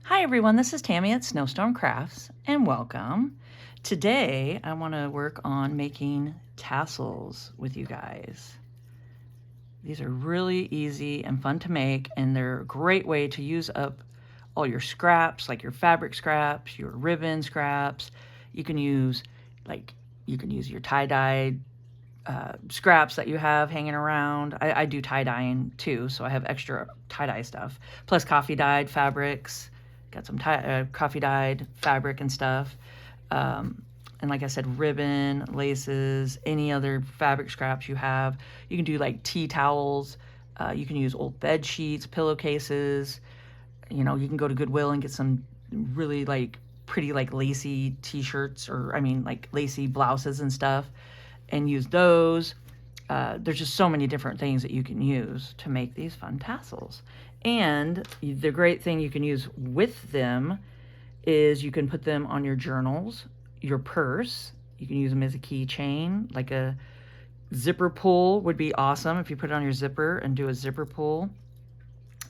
Hi everyone, this is Tammy at Snowstorm Crafts and welcome. Today I want to work on making tassels with you guys. These are really easy and fun to make, and they're a great way to use up all your scraps, like your fabric scraps, your ribbon scraps. You can use your tie-dye scraps that you have hanging around. I do tie-dyeing too, so I have extra tie-dye stuff. Plus coffee dyed fabrics. Got some coffee dyed fabric and stuff. And like I said, ribbon, laces, any other fabric scraps you have. You can do like tea towels. You can use old bed sheets, pillowcases. You know, you can go to Goodwill and get some really like pretty like lacy t-shirts, or I mean like lacy blouses and stuff, and use those. There's just so many different things that you can use to make these fun tassels. And the great thing you can use with them is you can put them on your journals, your purse. You can use them as a keychain, like a zipper pull would be awesome if you put it on your zipper and do a zipper pull.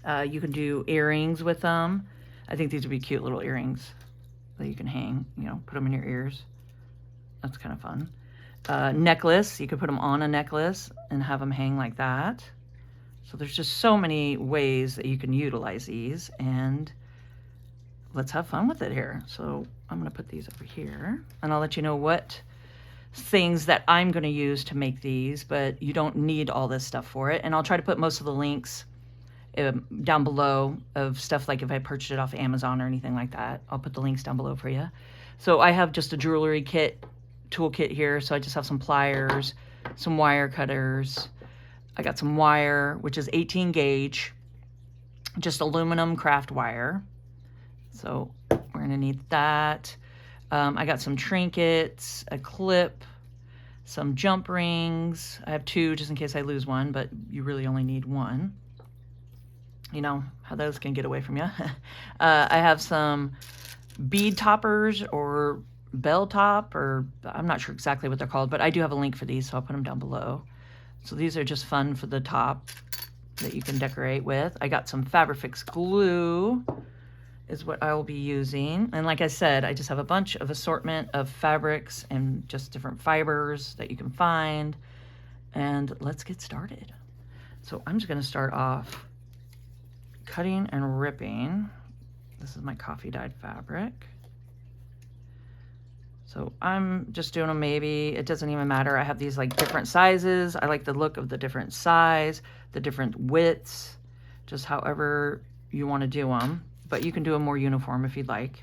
You can do earrings with them. I think these would be cute little earrings that you can hang, you know, put them in your ears. That's kind of fun. Necklace, you could put them on a necklace and have them hang like that. So there's just so many ways that you can utilize these, and let's have fun with it here. So I'm going to put these over here, and I'll let you know what things that I'm going to use to make these, but you don't need all this stuff for it. And I'll try to put most of the links down below of stuff, like if I purchased it off Amazon or anything like that. I'll put the links down below for you. So I have just a jewelry kit, toolkit here. So I just have some pliers, some wire cutters. I got some wire, which is 18 gauge, just aluminum craft wire. So we're gonna need that. I got some trinkets, a clip, some jump rings. I have two just in case I lose one, but you really only need one. You know how those can get away from you. I have some bead toppers or bell top, or I'm not sure exactly what they're called, but I do have a link for these, so I'll put them down below. So these are just fun for the top that you can decorate with. I got some Fabrifix glue is what I will be using. And like I said, I just have a bunch of assortment of fabrics and just different fibers that you can find. And let's get started. So I'm just gonna start off cutting and ripping. This is my coffee dyed fabric. So I'm just doing them, maybe, it doesn't even matter. I have these like different sizes. I like the look of the different size, the different widths, just however you want to do them. But you can do them more uniform if you'd like.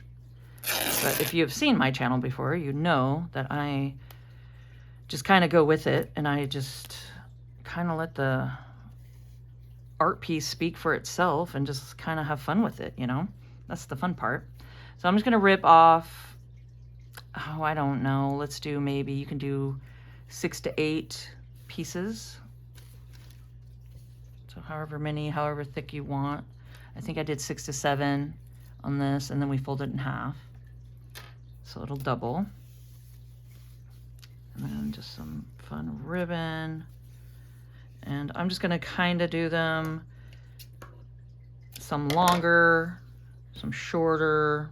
But if you have seen my channel before, you know that I just kind of go with it, and I just kind of let the art piece speak for itself and just kind of have fun with it, you know? That's the fun part. So I'm just going to rip off, oh, I don't know. Let's do, maybe you can do 6 to 8 pieces. So however thick you want. I think I did 6 to 7 on this, and then we fold it in half. So it'll double. And then just some fun ribbon. And I'm just gonna kind of do them, some longer, some shorter.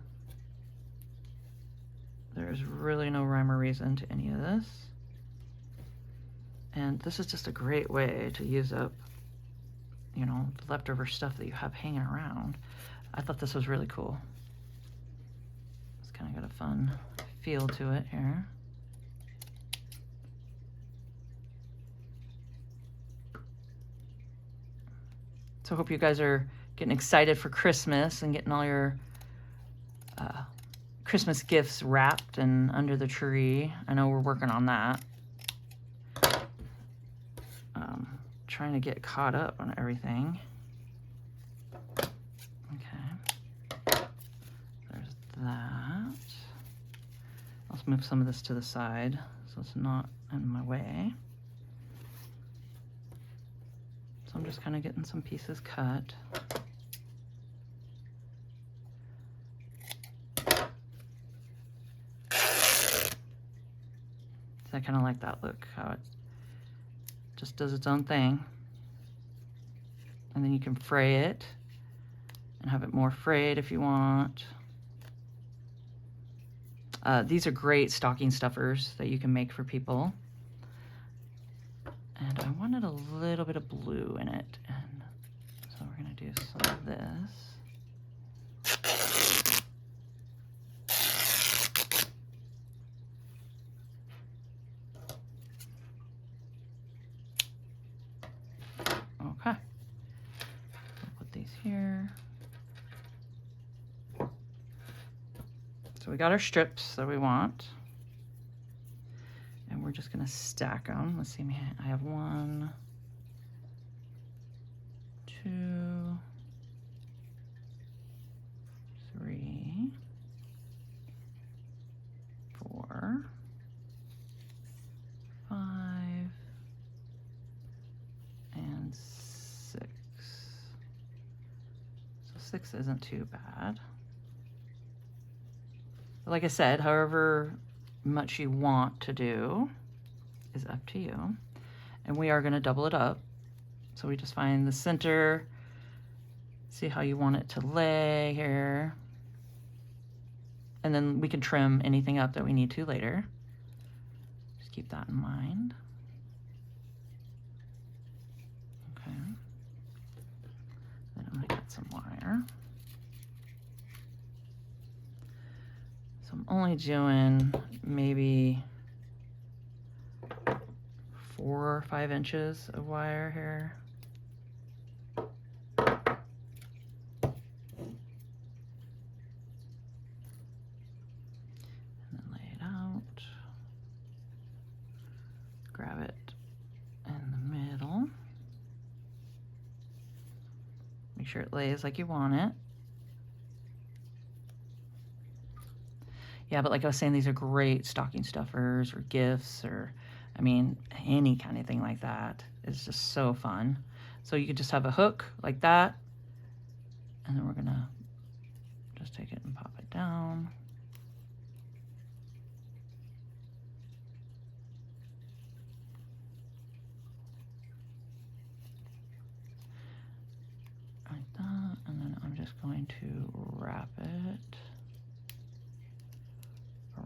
There's really no rhyme or reason to any of this. And this is just a great way to use up, you know, the leftover stuff that you have hanging around. I thought this was really cool. It's kind of got a fun feel to it here. So I hope you guys are getting excited for Christmas and getting all your Christmas gifts wrapped and under the tree. I know we're working on that. Trying to get caught up on everything. Okay, there's that. Let's move some of this to the side so it's not in my way. So I'm just kind of getting some pieces cut. So I kind of like that look, how it just does its own thing. And then you can fray it and have it more frayed if you want. These are great stocking stuffers that you can make for people. And I wanted a little bit of blue in it, and so we're gonna do some of this. Okay, I'll put these here. So we got our strips that we want. And we're just gonna stack them. Let's see, I have 1, 2, 3, 4, 5, and 6. So 6 isn't too bad. But like I said, however much you want to do is up to you. And we are going to double it up. So we just find the center, see how you want it to lay here. And then we can trim anything up that we need to later. Just keep that in mind. Okay. Then I'm going to get some wire. So I'm only doing maybe 4 or 5 inches of wire here. And then lay it out. Grab it in the middle. Make sure it lays like you want it. Yeah, but like I was saying, these are great stocking stuffers or gifts, or, I mean, any kind of thing like that is just so fun. So you could just have a hook like that, and then we're gonna just take it and pop it down. Like that, and then I'm just going to wrap it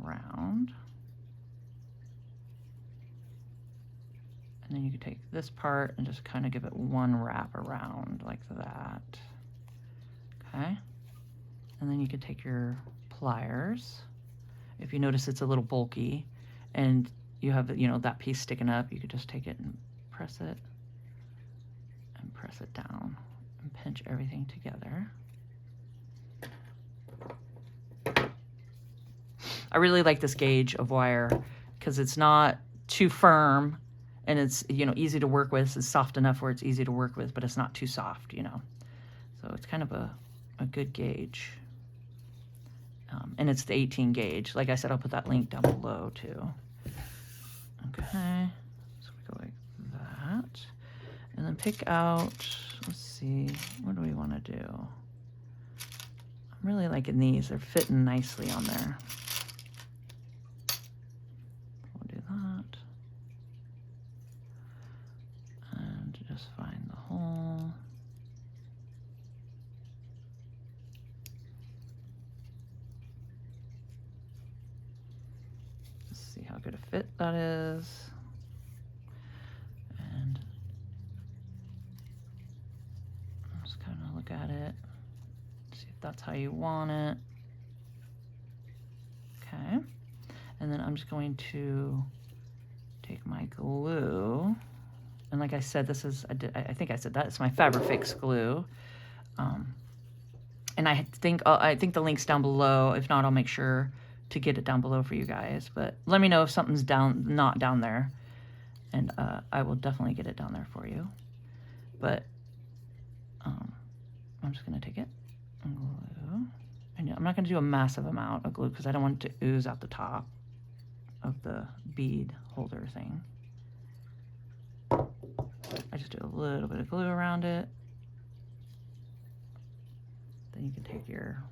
around. And then you can take this part and just kind of give it one wrap around like that. Okay. And then you can take your pliers. If you notice it's a little bulky and you have, you know, that piece sticking up, you could just take it and press it down and pinch everything together. I really like this gauge of wire because it's not too firm and it's, you know, easy to work with. It's soft enough where it's easy to work with, but it's not too soft, you know. So it's kind of a good gauge. And it's the 18 gauge. Like I said, I'll put that link down below too. Okay, so we go like that. And then pick out, let's see, what do we want to do? I'm really liking these. They're fitting nicely on there. We'll do that. And just find the hole. Let's see how good a fit that is. And just kind of look at it. See if that's how you want it. Okay. And then I'm just going to take my glue. And like I said, this is, I think I said that, it's my Fabrifix glue. And I think the link's down below. If not, I'll make sure to get it down below for you guys. But let me know if something's not down there. And I will definitely get it down there for you. But I'm just gonna take it and glue. And I'm not gonna do a massive amount of glue because I don't want it to ooze out the top of the bead holder thing. I just do a little bit of glue around it. Then you can take your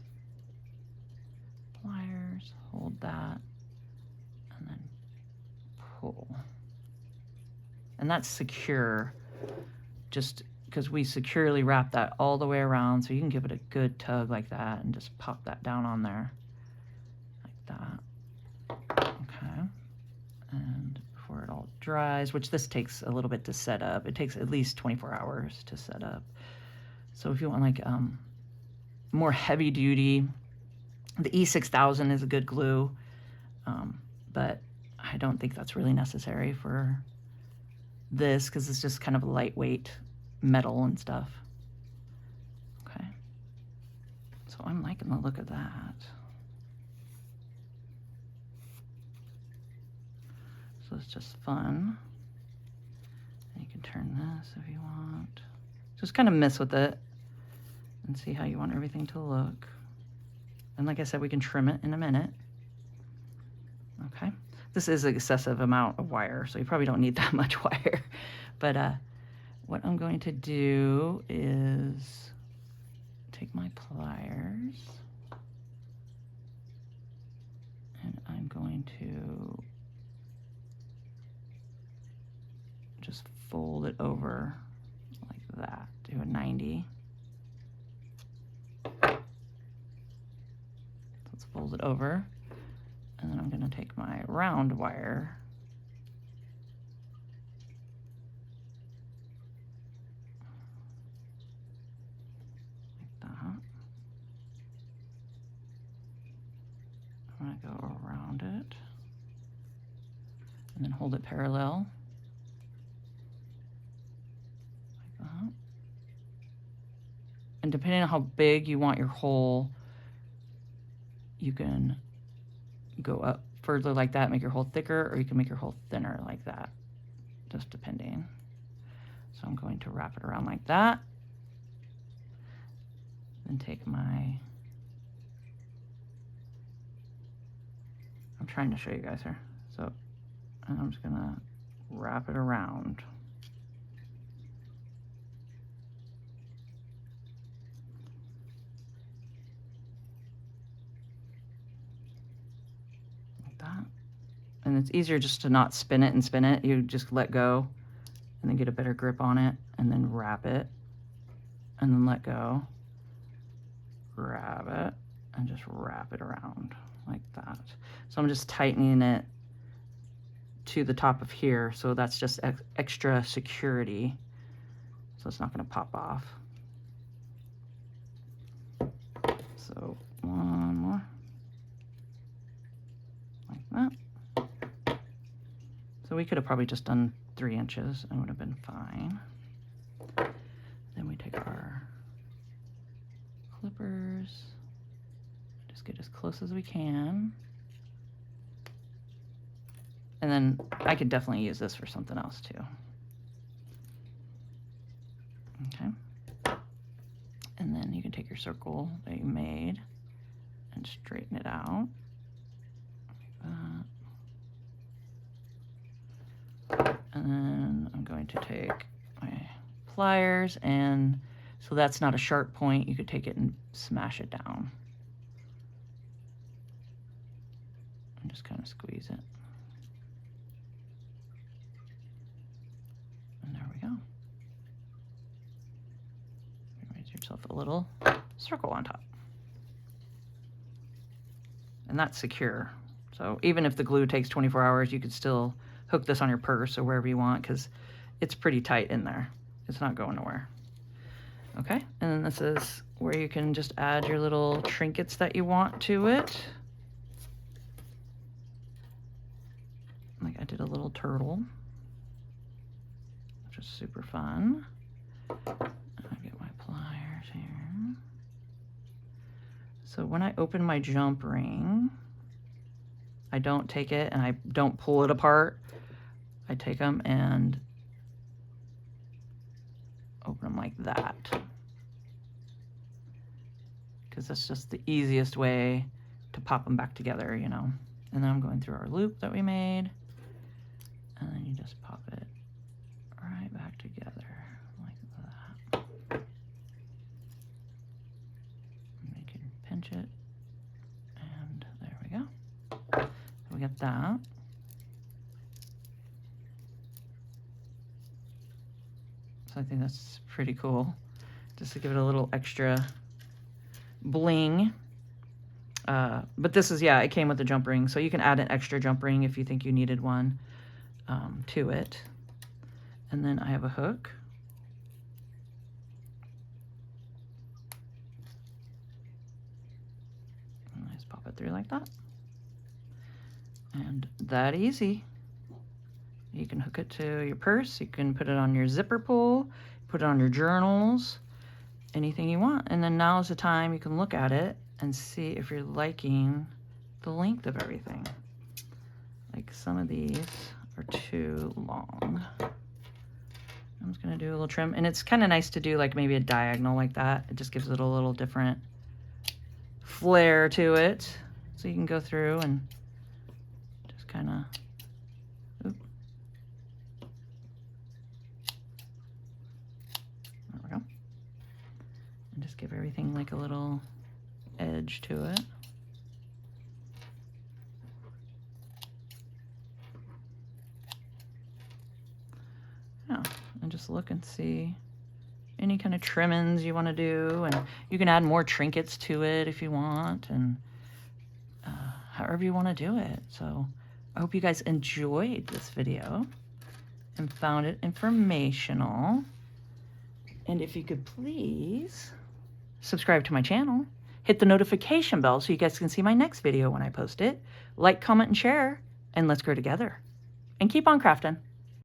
pliers, hold that, and then pull. And that's secure, just because we securely wrap that all the way around, so you can give it a good tug like that and just pop that down on there like that. Okay, and before it all dries, which this takes a little bit to set up, it takes at least 24 hours to set up. So if you want like more heavy duty, the E6000 is a good glue, but I don't think that's really necessary for this because it's just kind of a lightweight metal and stuff. Okay, so I'm liking the look of that. So it's just fun. And you can turn this if you want. Just kind of mess with it and see how you want everything to look. And like I said, we can trim it in a minute. Okay, this is an excessive amount of wire, so you probably don't need that much wire. But what I'm going to do is take my pliers and I'm going to just fold it over like that, do a 90. Let's fold it over, and then I'm going to take my round wire like that. I'm going to go around it and then hold it parallel like that. And depending on how big you want your hole, you can go up further like that, make your hole thicker, or you can make your hole thinner like that, just depending. So I'm going to wrap it around like that, then take my, I'm trying to show you guys here. So I'm just gonna wrap it around. That. And it's easier just to not spin it and spin it. You just let go and then get a better grip on it and then wrap it and then let go, grab it and just wrap it around like that. So I'm just tightening it to the top of here, so that's just extra security, so it's not going to pop off. So one more like that. So we could have probably just done 3 inches and would have been fine. Then we take our clippers, just get as close as we can. And then I could definitely use this for something else too. Okay. And then you can take your circle that you made and straighten it out like that. And then I'm going to take my pliers, and so that's not a sharp point, you could take it and smash it down. And just kind of squeeze it. And there we go. Raise yourself a little circle on top. And that's secure. So even if the glue takes 24 hours, you could still hook this on your purse or wherever you want, because it's pretty tight in there. It's not going nowhere. Okay, and then this is where you can just add your little trinkets that you want to it. Like I did a little turtle, which is super fun. I'll get my pliers here. So when I open my jump ring, I don't take it and I don't pull it apart. I take them and open them like that, because that's just the easiest way to pop them back together, you know. And then I'm going through our loop that we made, and then you just pop it right back together like that. And you can pinch it, and there we go. So we got that. So I think that's pretty cool, just to give it a little extra bling. But this is, yeah, it came with a jump ring, so you can add an extra jump ring if you think you needed one to it. And then I have a hook. And I just pop it through like that. And that easy. You can hook it to your purse, you can put it on your zipper pull, put it on your journals, anything you want. And then now is the time you can look at it and see if you're liking the length of everything. Like some of these are too long. I'm just gonna do a little trim, and it's kind of nice to do like maybe a diagonal like that. It just gives it a little different flair to it. So you can go through and just kind of, there we go. And just give everything like a little edge to it. Yeah, and just look and see any kind of trimmings you want to do, and you can add more trinkets to it if you want, and however you want to do it. So I hope you guys enjoyed this video and found it informational. And if you could please subscribe to my channel, hit the notification bell so you guys can see my next video when I post it. Like, comment, and share, and let's grow together. And keep on crafting.